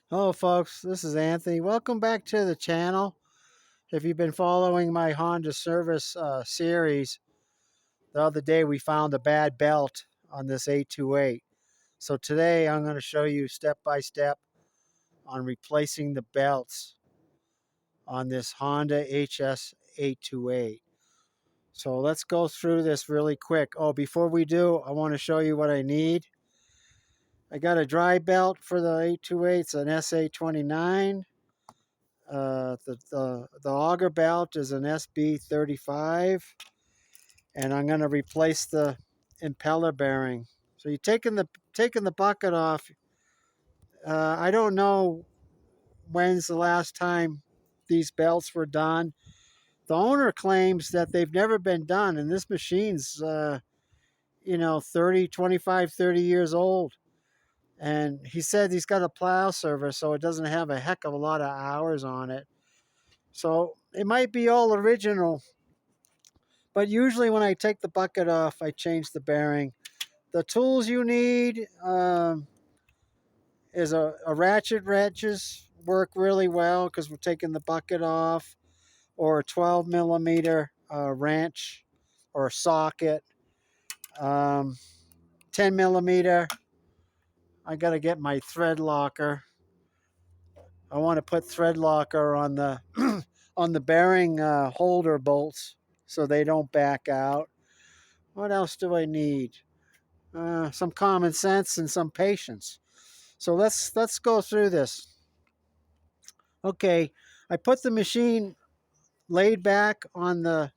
Hello folks, this is Anthony. Welcome back to the channel. If you've been following my Honda service series, the other day we found a bad belt on this 828. So today I'm going to show you step by step on replacing the belts on this Honda HS828. So let's go through this really quick. Oh, before we do, I want to show you what I need. I got a dry belt for the 828. It's an SA29. The auger belt is an SB35, and I'm going to replace the impeller bearing. So you're taking the bucket off. I don't know when's the last time these belts were done. The owner claims that they've never been done, and this machine's 25, 30 years old. And he said he's got a plow service, so it doesn't have a heck of a lot of hours on it. So it might be all original, but usually when I take the bucket off, I change the bearing. The tools you need is a ratchet. Wrenches work really well because we're taking the bucket off, or a 12 millimeter wrench or socket. 10 millimeter. I got to get my thread locker. I want to put thread locker on the on the bearing holder bolts so they don't back out. What else do I need? Some common sense and some patience. So let's go through this. Okay, I put the machine laid back on the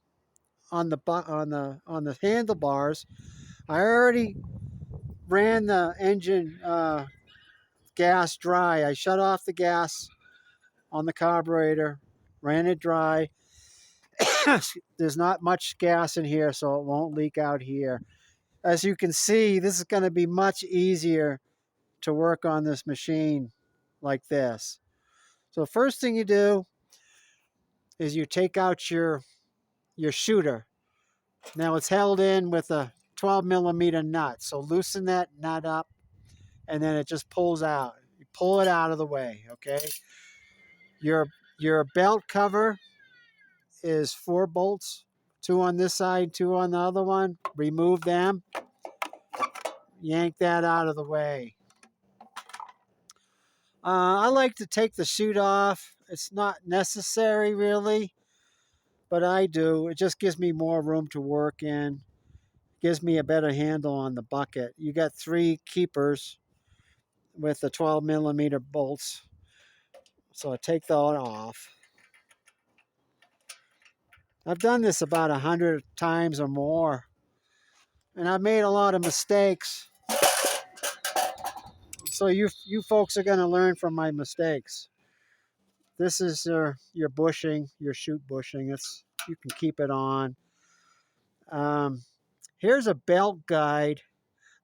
handlebars. I already ran the engine gas dry. I shut off the gas on the carburetor, ran it dry. There's not much gas in here, so it won't leak out here. As you can see, this is going to be much easier to work on this machine like this. So first thing you do is you take out your shooter. Now it's held in with a 12 millimeter nut. So loosen that nut up and then it just pulls out. You pull it out of the way, okay? Your belt cover is 4 bolts, 2 on this side, 2 on the other one. Remove them. Yank that out of the way. I like to take the chute off. It's not necessary really, but I do. It just gives me more room to work in. Gives me a better handle on the bucket. You got 3 keepers with the 12 millimeter bolts. So I take that off. I've done this about 100 times or more, and I've made a lot of mistakes. So you folks are going to learn from my mistakes. This is your bushing, your chute bushing. You can keep it on. Here's a belt guide.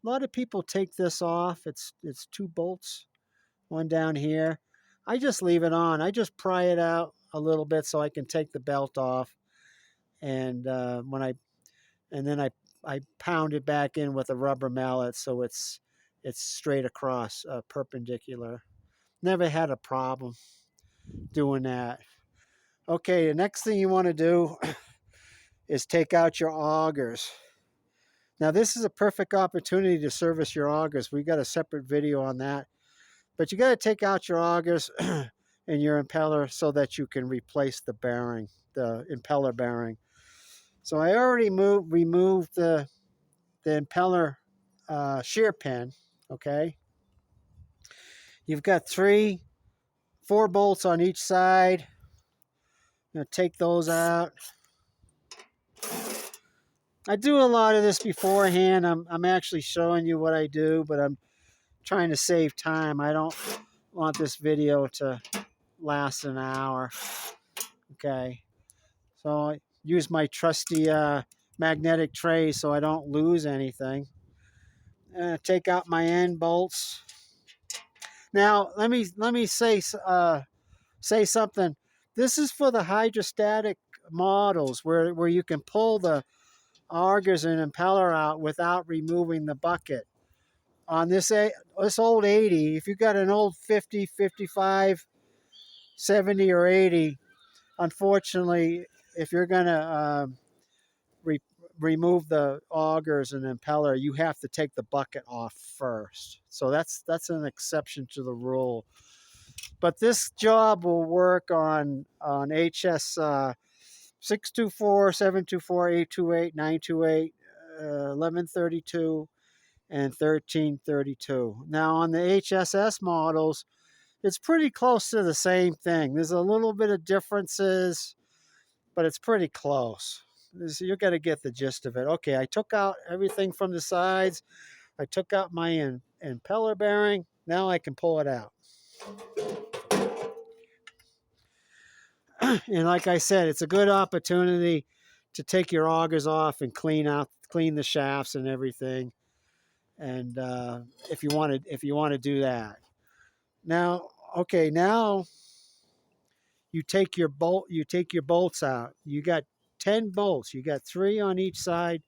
A lot of people take this off. It's 2 bolts, one down here. I just leave it on. I just pry it out a little bit so I can take the belt off, and then I pound it back in with a rubber mallet so it's straight across, perpendicular. Never had a problem doing that. Okay, the next thing you want to do is take out your augers. Now this is a perfect opportunity to service your augers. We got a separate video on that. But you got to take out your augers and your impeller so that you can replace the bearing, the impeller bearing. So I already removed the impeller shear pin, okay? You've got 4 bolts on each side. I'm going to take those out. I do a lot of this beforehand. I'm actually showing you what I do, but I'm trying to save time. I don't want this video to last an hour. Okay, so I use my trusty magnetic tray so I don't lose anything. Take out my end bolts. Now let me say something. This is for the hydrostatic models where you can pull the augers and impeller out without removing the bucket. on this old 80, if you got an old 50, 55, 70, or 80, unfortunately, if you're going to re remove the augers and impeller, you have to take the bucket off first. So that's an exception to the rule. But this job will work on HS 624, 724, 828, 928, 1132, and 1332. Now on the HSS models, it's pretty close to the same thing. There's a little bit of differences, but it's pretty close. You're going to get the gist of it. Okay, I took out everything from the sides. I took out my impeller bearing. Now I can pull it out. And like I said, it's a good opportunity to take your augers off and clean the shafts and everything. And if you want to do that. Now, okay, now you take your bolts out. You got 10 bolts. You got 3 on each side,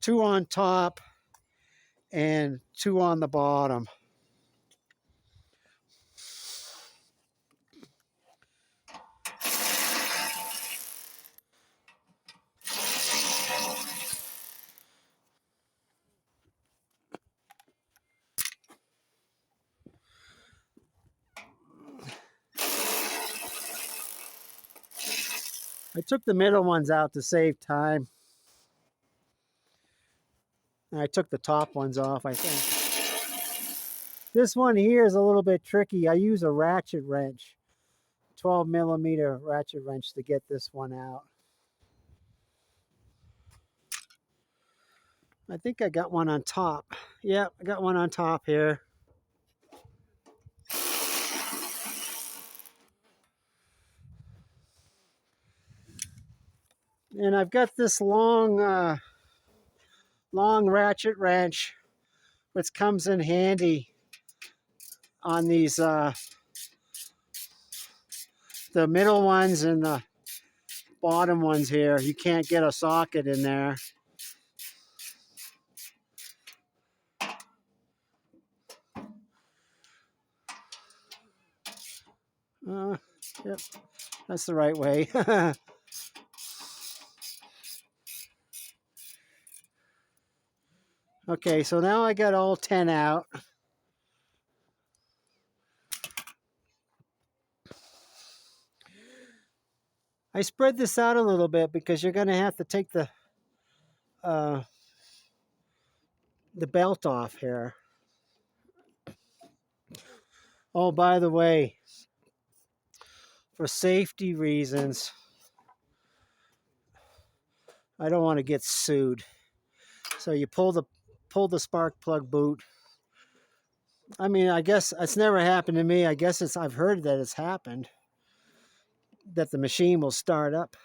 2 on top, and 2 on the bottom. I took the middle ones out to save time. And I took the top ones off, I think. This one here is a little bit tricky. I use a ratchet wrench, 12 millimeter ratchet wrench to get this one out. I think I got one on top. Yeah, I got one on top here. And I've got this long ratchet wrench, which comes in handy on these the middle ones and the bottom ones here. You can't get a socket in there. Yep, that's the right way. Okay, so now I got all 10 out. I spread this out a little bit because you're going to have to take the belt off here. Oh, by the way, for safety reasons, I don't want to get sued. So you pull the spark plug boot. I mean, I guess it's never happened to me. I guess I've heard that it's happened, that the machine will start up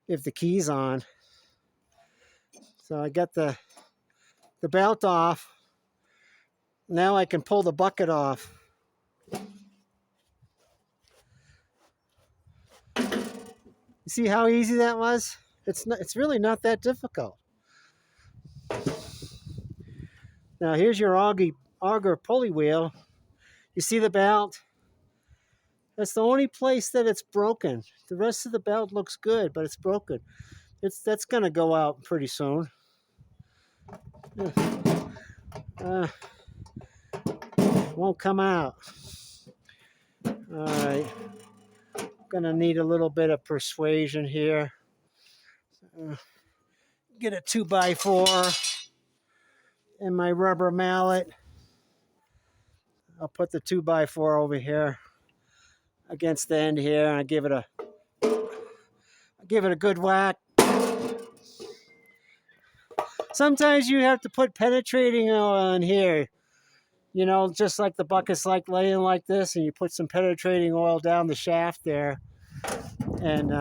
if the key's on. So I got the belt off. Now I can pull the bucket off. You see how easy that was? It's really not that difficult. Now here's your auger pulley wheel. You see the belt? That's the only place that it's broken. The rest of the belt looks good, but it's broken. That's gonna go out pretty soon. Won't come out. All right. Gonna need a little bit of persuasion here. Get a 2x4 and my rubber mallet. I'll put the 2x4 over here against the end here, and I give it a good whack. Sometimes you have to put penetrating on here, you know, just like the bucket's like laying like this, and you put some penetrating oil down the shaft there, and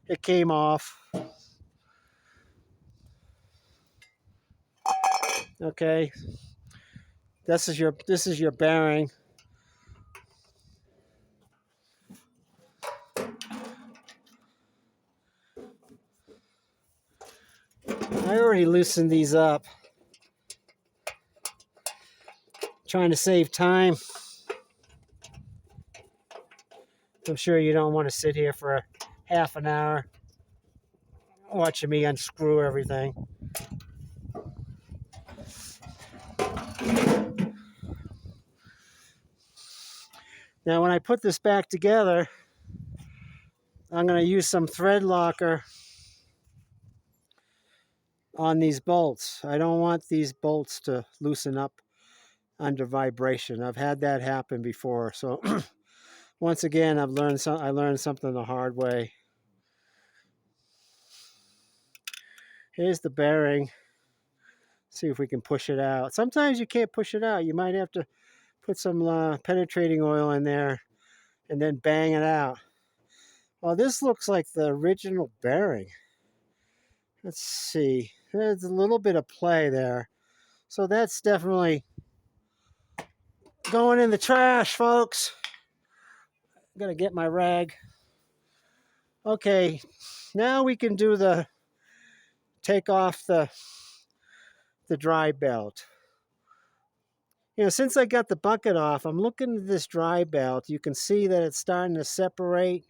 it came off. Okay, this is your bearing. I already loosened these up, trying to save time. I'm sure you don't want to sit here for a half an hour watching me unscrew everything. Now when I put this back together, I'm going to use some thread locker on these bolts. I don't want these bolts to loosen up under vibration. I've had that happen before. So once again, I learned something the hard way. Here's the bearing. See if we can push it out. Sometimes you can't push it out. You might have to put some penetrating oil in there and then bang it out. Well, this looks like the original bearing. Let's see. There's a little bit of play there. So that's definitely going in the trash, folks. I'm gonna get my rag. Okay, now we can do the take off the dry belt. You know, since I got the bucket off, I'm looking at this dry belt. You can see that it's starting to separate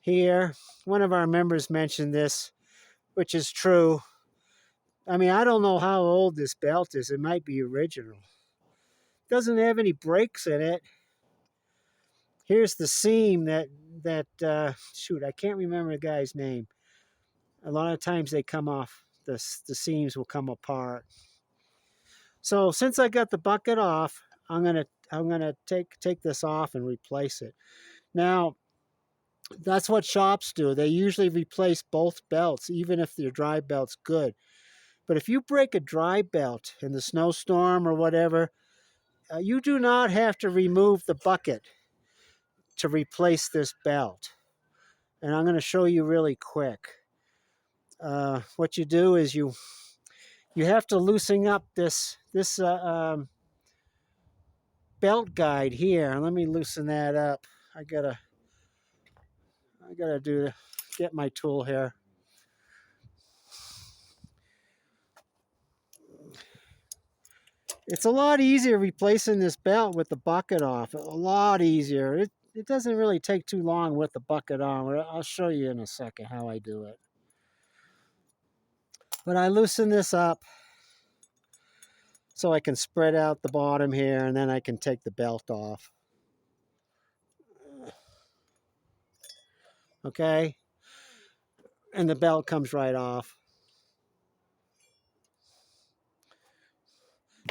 here. One of our members mentioned this, which is true. I mean, I don't know how old this belt is. It might be original. It doesn't have any breaks in it. Here's the seam that shoot, I can't remember the guy's name. A lot of times they come off, the seams will come apart. So since I got the bucket off, I'm gonna take this off and replace it. Now, that's what shops do. They usually replace both belts, even if their dry belt's good. But if you break a dry belt in the snowstorm or whatever, you do not have to remove the bucket to replace this belt. And I'm going to show you really quick. What you do is you have to loosen up this belt guide here. Let me loosen that up. I gotta get my tool here. It's a lot easier replacing this belt with the bucket off. A lot easier. It doesn't really take too long with the bucket on. I'll show you in a second how I do it. But I loosen this up so I can spread out the bottom here, and then I can take the belt off. Okay? And the belt comes right off.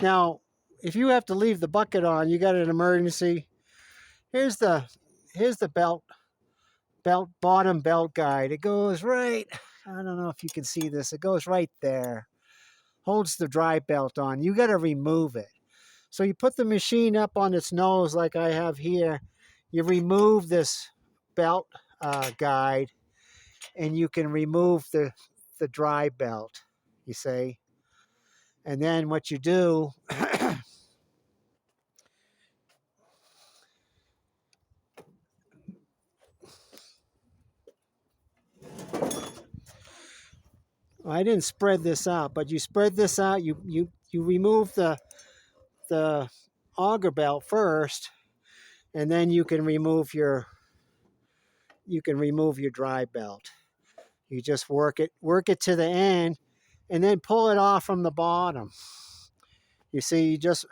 Now, if you have to leave the bucket on, you got an emergency. Here's the bottom belt guide. It goes right, I don't know if you can see this. It goes right there. Holds the dry belt on. You got to remove it. So you put the machine up on its nose like I have here. You remove this belt guide, and you can remove the dry belt, you see. And then what you do, I didn't spread this out, but you spread this out. You remove the auger belt first, and then you can remove your dry belt. You just work it to the end, and then pull it off from the bottom. You see, you just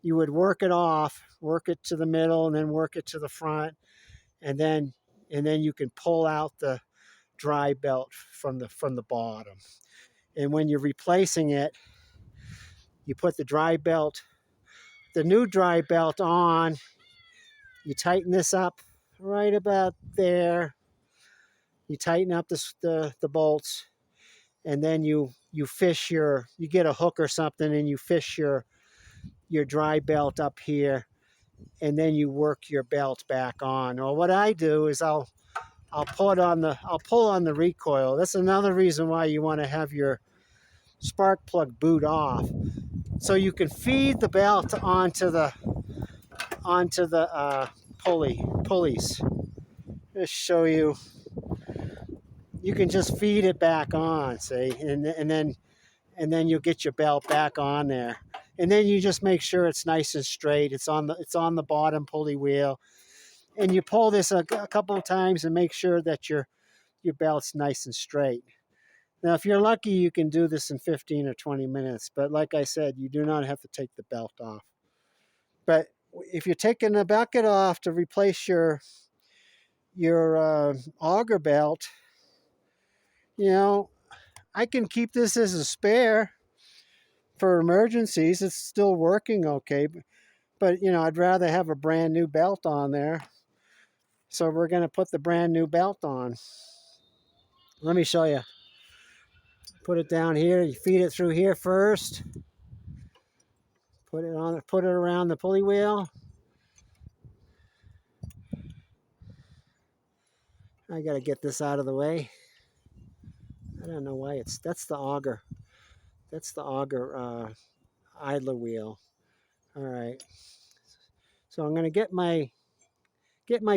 you would work it off, work it to the middle, and then work it to the front, and then you can pull out the dry belt from the bottom. And when you're replacing it, you put the new dry belt on. You tighten this up right about there. You tighten up the bolts, and then you get a hook or something, and you fish your dry belt up here, and then you work your belt back on. Or what I do is I'll pull on the recoil. That's another reason why you want to have your spark plug boot off, so you can feed the belt onto the pulleys. Just show you. you can just feed it back on, see, and then you'll get your belt back on there. And then you just make sure it's nice and straight. It's on the bottom pulley wheel. And you pull this a couple of times and make sure that your belt's nice and straight. Now, if you're lucky, you can do this in 15 or 20 minutes. But like I said, you do not have to take the belt off. But if you're taking the bucket off to replace your auger belt, you know, I can keep this as a spare for emergencies. It's still working okay. But, you know, I'd rather have a brand new belt on there. So we're going to put the brand new belt on. Let me show you. Put it down here. You feed it through here first. Put it on. Put it around the pulley wheel. I got to get this out of the way. I don't know why that's the auger. That's the auger idler wheel. All right. So I'm going to get my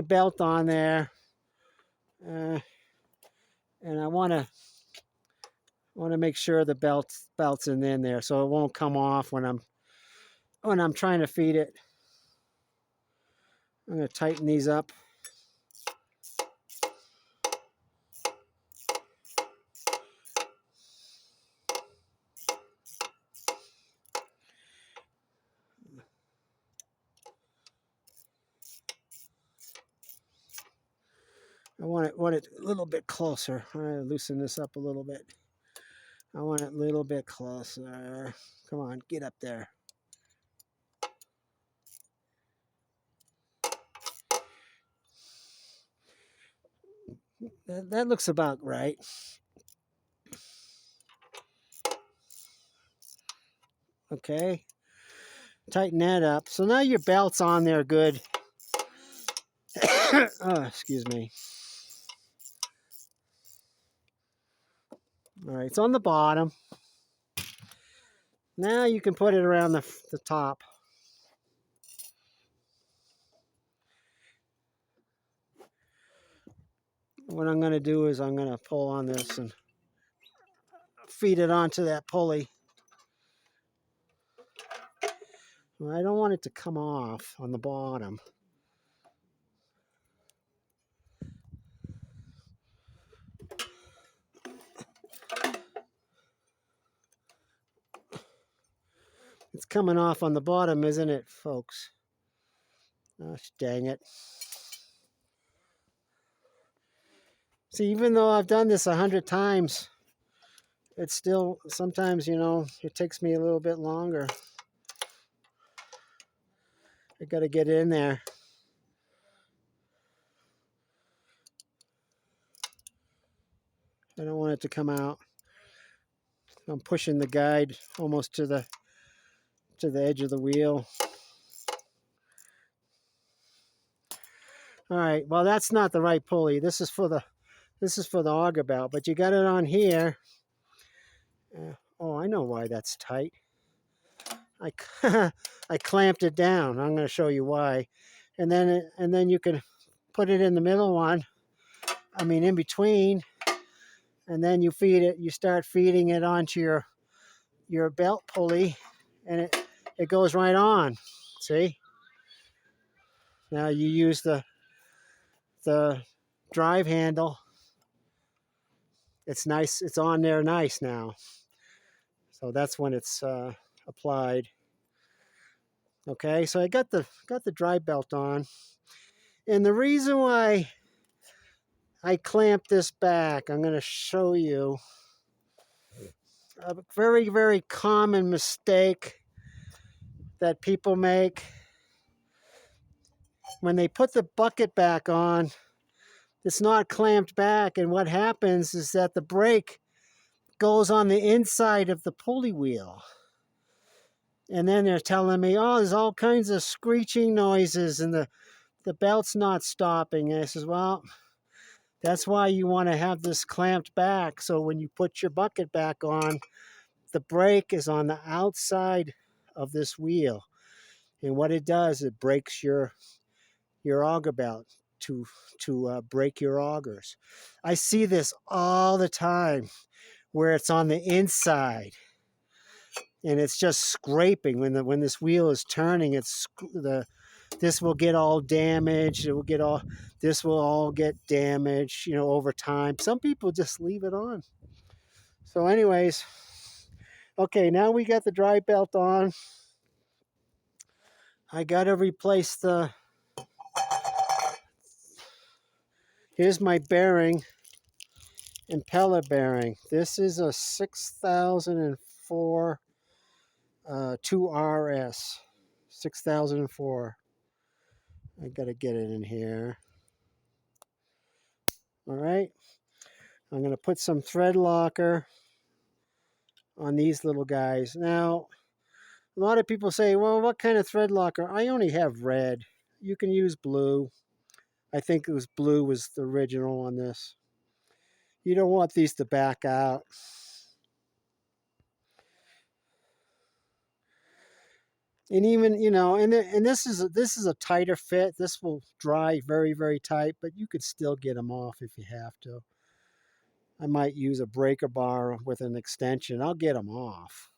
belt on there. And I want to make sure the belt's in there so it won't come off when I'm trying to feed it. I'm going to tighten these up. I want it a little bit closer. I'm going to loosen this up a little bit. I want it a little bit closer. Come on, get up there. That looks about right. Okay. Tighten that up. So now your belt's on there good. Oh, excuse me. All right, it's on the bottom. Now you can put it around the top. What I'm going to do is I'm going to pull on this and feed it onto that pulley. Well, I don't want it to come off on the bottom. It's coming off on the bottom, isn't it, folks? Oh, dang it. See, even though I've done this 100 times, it's still, sometimes, you know, it takes me a little bit longer. I got to get in there. I don't want it to come out. I'm pushing the guide almost to the edge of the wheel. All right, well, that's not the right pulley. This is for the auger belt, but you got it on here. Oh, I know why that's tight. I clamped it down. I'm going to show you why. And then you can put it in the middle one. I mean, in between. And then you feed it. You start feeding it onto your belt pulley, and it goes right on. See? Now you use the drive handle. It's nice. It's on there nice now. So that's when it's applied. Okay, so I got the drive belt on, and the reason why I clamped this back, I'm going to show you a very, very common mistake that people make when they put the bucket back on. It's not clamped back, and what happens is that the brake goes on the inside of the pulley wheel. And then they're telling me, oh, there's all kinds of screeching noises and the belt's not stopping. And I says, well, that's why you want to have this clamped back. So when you put your bucket back on, the brake is on the outside of this wheel. And what it does, it breaks your auger belt. to break your augers. I see this all the time where it's on the inside and it's just scraping when this wheel is turning. This will get all damaged. This will all get damaged, over time. Some people just leave it on. So anyways, okay, now we got the dry belt on. I got to replace here's my bearing, impeller bearing. This is a 6004 2RS, 6004. I got to get it in here. All right. I'm going to put some thread locker on these little guys. Now, a lot of people say, well, what kind of thread locker? I only have red. You can use blue. I think it was blue was the original on this. You don't want these to back out. And even, and this is a tighter fit. This will dry very, very tight, but you could still get them off if you have to. I might use a breaker bar with an extension. I'll get them off.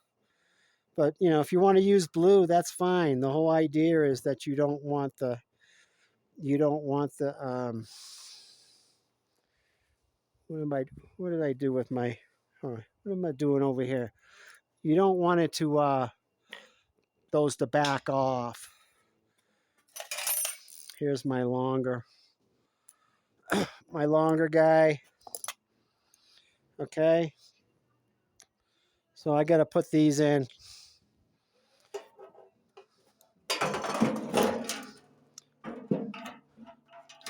But, if you want to use blue, that's fine. The whole idea is that you don't want the what did I do with my, what am I doing over here? You don't want it to, those to back off. Here's my longer guy. Okay. So I got to put these in.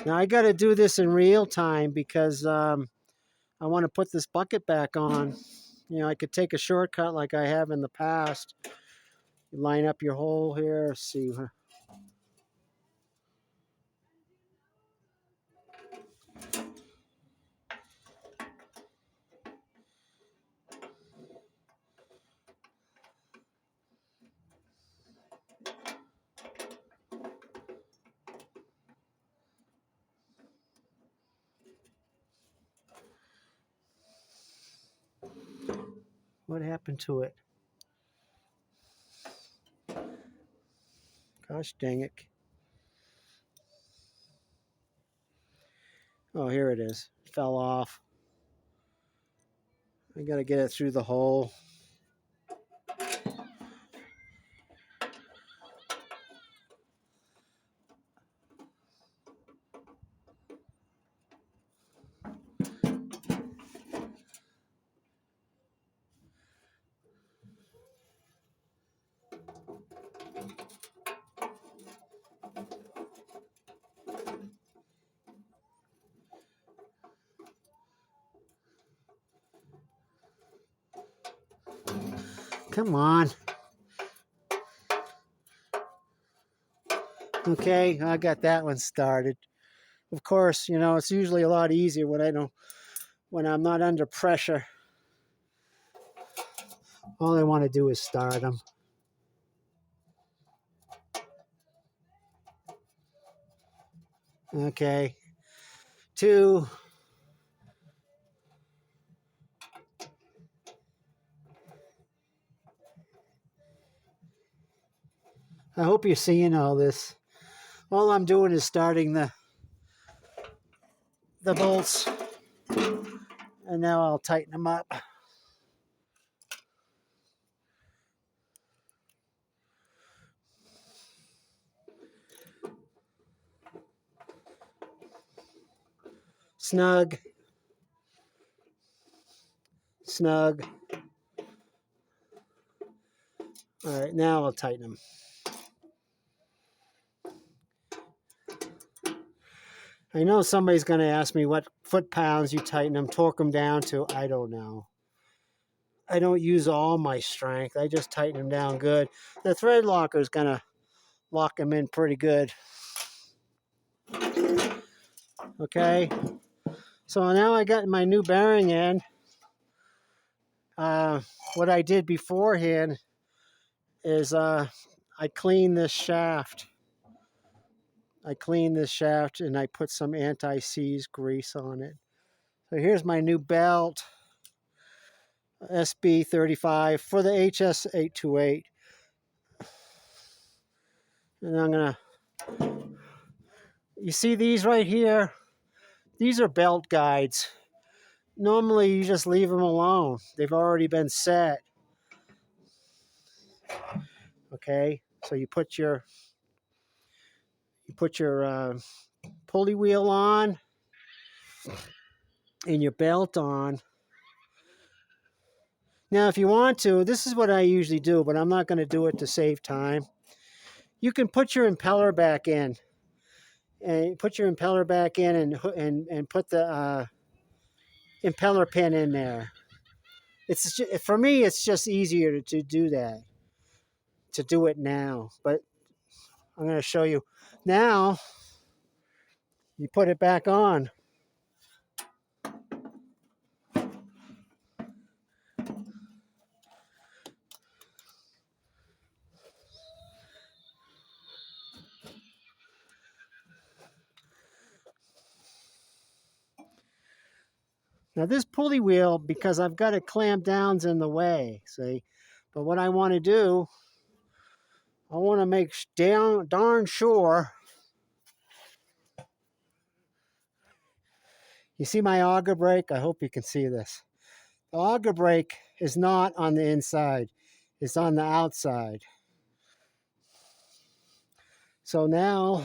Now I got to do this in real time because I want to put this bucket back on. I could take a shortcut like I have in the past. You line up your hole here. Let's see. What happened to it? Gosh dang it. Oh, here it is. It fell off. I got to get it through the hole. Come on. Okay, I got that one started. Of course, it's usually a lot easier when I'm not under pressure. All I want to do is start them. Okay. 2. I hope you're seeing all this. All I'm doing is starting the bolts, and now I'll tighten them up. Snug. Snug. All right, now I'll tighten them. I know somebody's going to ask me what foot-pounds you tighten them, torque them down to. I don't know. I don't use all my strength. I just tighten them down good. The thread locker is going to lock them in pretty good. Okay. So now I got my new bearing in. What I did beforehand is I cleaned this shaft. I cleaned this shaft and I put some anti-seize grease on it. So here's my new belt, SB35 for the HS828. And I'm gonna, you see these right here? These are belt guides. Normally you just leave them alone. They've already been set. Okay, so you put your pulley wheel on and your belt on. Now, if you want to, this is what I usually do, but I'm not going to do it to save time. You can put your impeller back in, and put your impeller back in, and put the impeller pin in there. It's just, for me, it's just easier to do that, to do it now. But I'm going to show you now. You put it back on. Now this pulley wheel, because I've got it clamped down's in the way, see? But what I want to do, I want to make darn sure. You see my auger brake? I hope you can see this. The auger brake is not on the inside. It's on the outside. So now,